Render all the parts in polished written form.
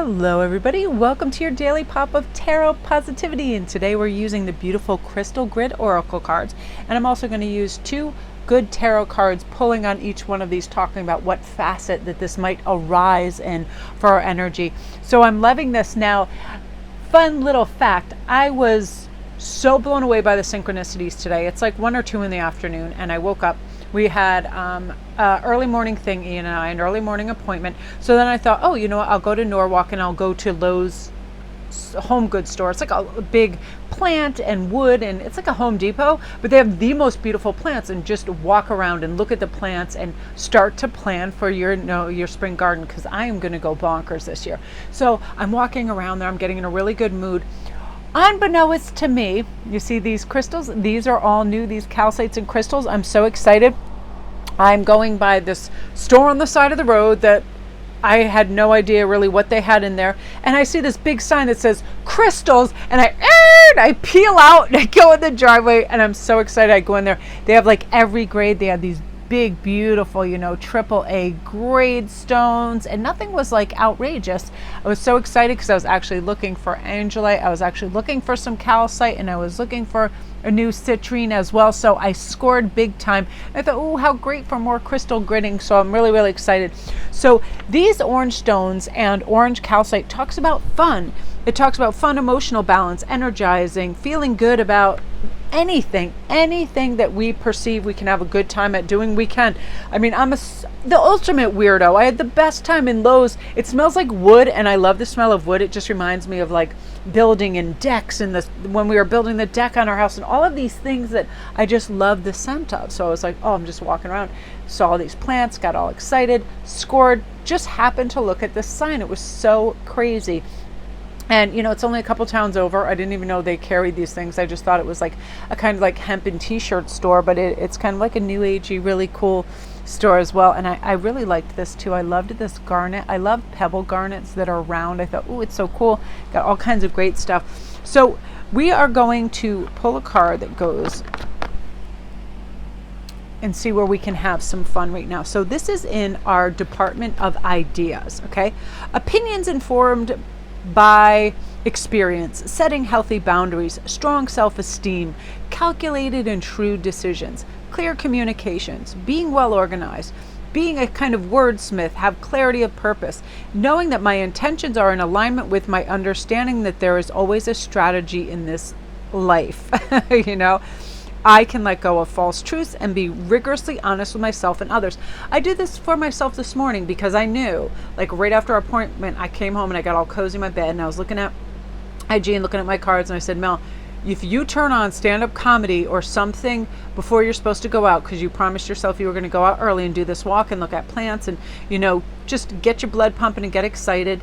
Hello everybody, welcome to your daily pop of tarot positivity, and today we're using the beautiful crystal grid oracle cards, and I'm also going to use two good tarot cards pulling on each one of these, talking about what facet that this might arise in for our energy. So I'm loving this. Now, fun little fact, I was so blown away by the synchronicities today. It's like 1 or 2 in the afternoon and I woke up. We had early morning thing, Ian and I, an early morning appointment. So then I thought, oh, you know what, I'll go to Norwalk and I'll go to Lowe's home goods store. It's like a big plant and wood, and it's like a Home Depot, but they have the most beautiful plants, and just walk around and look at the plants and start to plan for your spring garden, because I am going to go bonkers this year. So I'm walking around there, I'm getting in a really good mood. Unbeknownst to me, you see these crystals, these are all new, these calcites and crystals. I'm so excited. I'm going by this store on the side of the road that I had no idea really what they had in there, and I see this big sign that says crystals, and I peel out and I go in the driveway, and I'm so excited. I go in there, they have like every grade. They have these big, beautiful, AAA grade stones, and nothing was like outrageous. I was so excited because I was actually looking for angelite, I was actually looking for some calcite, and I was looking for a new citrine as well. So I scored big time. I thought, oh, how great for more crystal gridding. So I'm really, really excited. So these orange stones and orange calcite talks about fun. It talks about fun, emotional balance, energizing, feeling good about anything that we perceive we can have a good time at doing, we can. I mean, I'm the ultimate weirdo. I had the best time in Lowe's. It smells like wood, and I love the smell of wood. It just reminds me of like building and decks, and when we were building the deck on our house, and all of these things that I just love the scent of. So I was like, oh, I'm just walking around, saw all these plants, got all excited, scored, just happened to look at this sign. It was so crazy. And it's only a couple towns over. I didn't even know they carried these things. I just thought it was like a kind of like hemp and t-shirt store, but it's kind of like a new agey, really cool store as well. And I really liked this too. I loved this garnet. I love pebble garnets that are round. I thought, oh, it's so cool. Got all kinds of great stuff. So we are going to pull a card that goes and see where we can have some fun right now. So this is in our department of ideas, okay? Opinions informed by experience, setting healthy boundaries, strong self-esteem, calculated and shrewd decisions, clear communications, being well organized, being a kind of wordsmith, have clarity of purpose, knowing that my intentions are in alignment with my understanding that there is always a strategy in this life. I can let go of false truths and be rigorously honest with myself and others. I did this for myself this morning because I knew, like right after our appointment, I came home and I got all cozy in my bed, and I was looking at IG and looking at my cards, and I said, Mel, if you turn on stand-up comedy or something before you're supposed to go out, because you promised yourself you were going to go out early and do this walk and look at plants and, just get your blood pumping and get excited,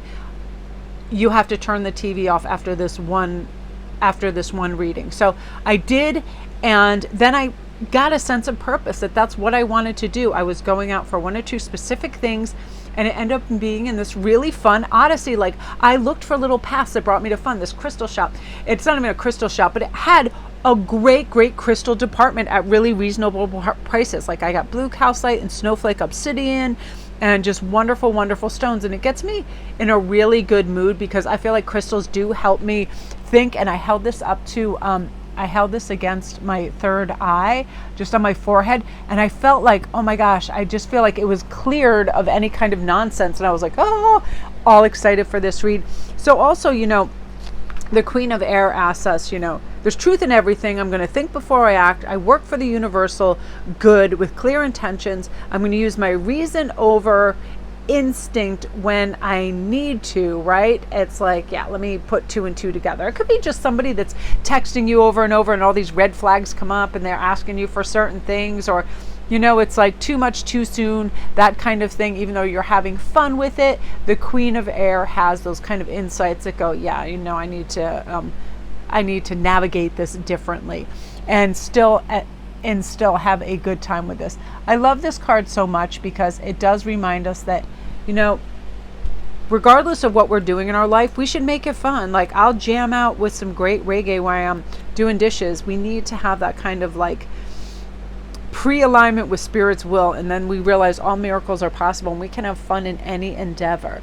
you have to turn the TV off after this one reading. So I did. And then I got a sense of purpose that's what I wanted to do. I was going out for 1 or 2 specific things, and it ended up being in this really fun odyssey. Like, I looked for little paths that brought me to fun. This crystal shop, it's not even a crystal shop, but it had a great crystal department at really reasonable prices. Like, I got blue calcite and snowflake obsidian and just wonderful, wonderful stones. And it gets me in a really good mood because I feel like crystals do help me think. And I held this up to I held this against my third eye, just on my forehead, and I felt like, oh my gosh, I just feel like it was cleared of any kind of nonsense. And I was like, oh, all excited for this read. So also, the Queen of Air asks us, there's truth in everything. I'm going to think before I act. I work for the universal good with clear intentions. I'm going to use my reason over instinct when I need to, right? It's like, yeah, let me put 2 and 2 together. It could be just somebody that's texting you over and over, and all these red flags come up and they're asking you for certain things, or it's like too much too soon, that kind of thing. Even though you're having fun with it, the Queen of Air has those kind of insights that go, yeah, I need to navigate this differently and still have a good time with this. I love this card so much because it does remind us that, regardless of what we're doing in our life, we should make it fun. Like, I'll jam out with some great reggae while I'm doing dishes. We need to have that kind of like pre-alignment with Spirit's will, and then we realize all miracles are possible and we can have fun in any endeavor.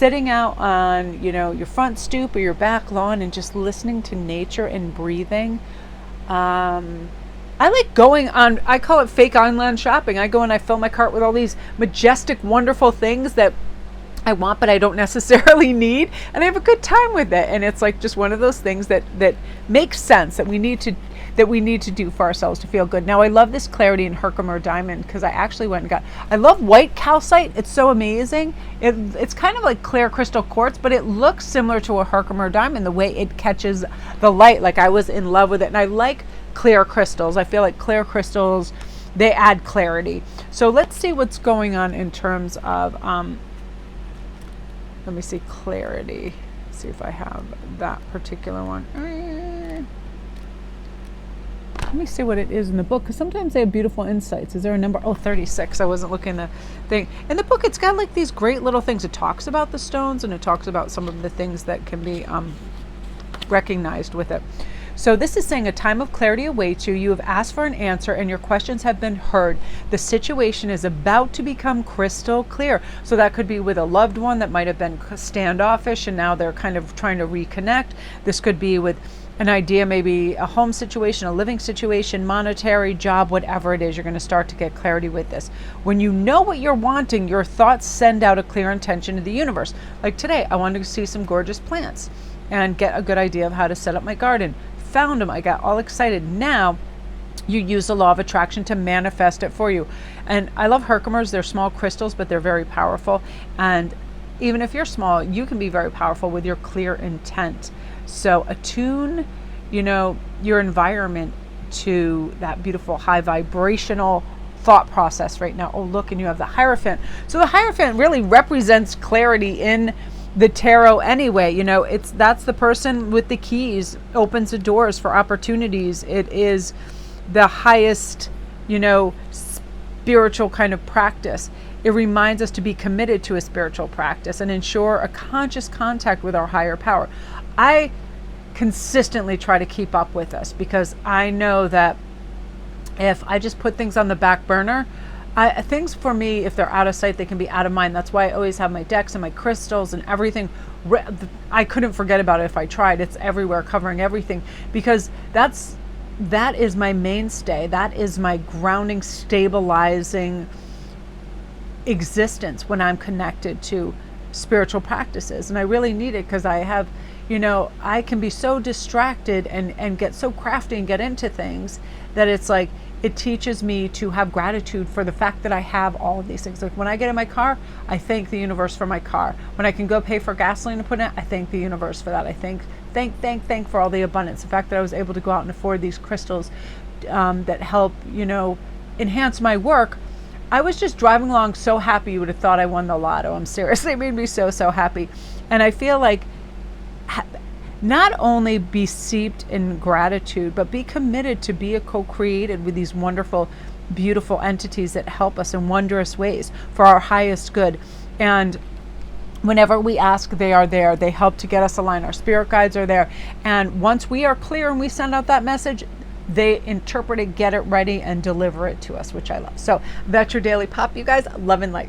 sitting out on, your front stoop or your back lawn and just listening to nature and breathing. I like going on, I call it fake online shopping. I go and I fill my cart with all these majestic, wonderful things that I want, but I don't necessarily need, and I have a good time with it. And it's like just one of those things that makes sense, that we need to do for ourselves to feel good. Now, I love this Clarity in Herkimer Diamond because I actually went and I love white calcite. It's so amazing. It's kind of like clear crystal quartz, but it looks similar to a Herkimer Diamond, the way it catches the light. Like, I was in love with it. And I like clear crystals. I feel like clear crystals, they add clarity. So let's see what's going on in terms of, let me see, clarity. See if I have that particular one. Let me see what it is in the book, because sometimes they have beautiful insights. Is there a number? Oh, 36. I wasn't looking at the thing. In the book, it's got like these great little things. It talks about the stones, and it talks about some of the things that can be recognized with it. So this is saying a time of clarity awaits you. You have asked for an answer and your questions have been heard. The situation is about to become crystal clear. So that could be with a loved one that might have been standoffish and now they're kind of trying to reconnect. This could be with an idea, maybe a home situation, a living situation, monetary, job, whatever it is. You're going to start to get clarity with this. When you know what you're wanting, your thoughts send out a clear intention to the universe. Like today, I wanted to see some gorgeous plants and get a good idea of how to set up my garden. Found them. I got all excited. Now you use the law of attraction to manifest it for you. And I love Herkimers. They're small crystals, but they're very powerful. And even if you're small, you can be very powerful with your clear intent. So attune, your environment to that beautiful high vibrational thought process right now. Oh, look, and you have the Hierophant. So the Hierophant really represents clarity in the tarot anyway. That's the person with the keys, opens the doors for opportunities. It is the highest, spiritual kind of practice. It reminds us to be committed to a spiritual practice and ensure a conscious contact with our higher power. I consistently try to keep up with this because I know that if I just put things on the back burner, things for me, if they're out of sight, they can be out of mind. That's why I always have my decks and my crystals and everything. I couldn't forget about it if I tried. It's everywhere, covering everything, because that is my mainstay. That is my grounding, stabilizing existence when I'm connected to spiritual practices. And I really need it because I have, I can be so distracted and get so crafty and get into things that it's like, it teaches me to have gratitude for the fact that I have all of these things. Like when I get in my car, I thank the universe for my car. When I can go pay for gasoline to put in it, I thank the universe for that. I thank for all the abundance. The fact that I was able to go out and afford these crystals that help, enhance my work. I was just driving along so happy you would have thought I won the lotto. I'm serious. It made me so happy. And I feel like not only be steeped in gratitude, but be committed to be a co-created with these wonderful, beautiful entities that help us in wondrous ways for our highest good. And whenever we ask, they are there. They help to get us aligned. Our spirit guides are there. And once we are clear and we send out that message, they interpret it, get it ready, and deliver it to us, which I love. So that's your daily pop, you guys. Love and light.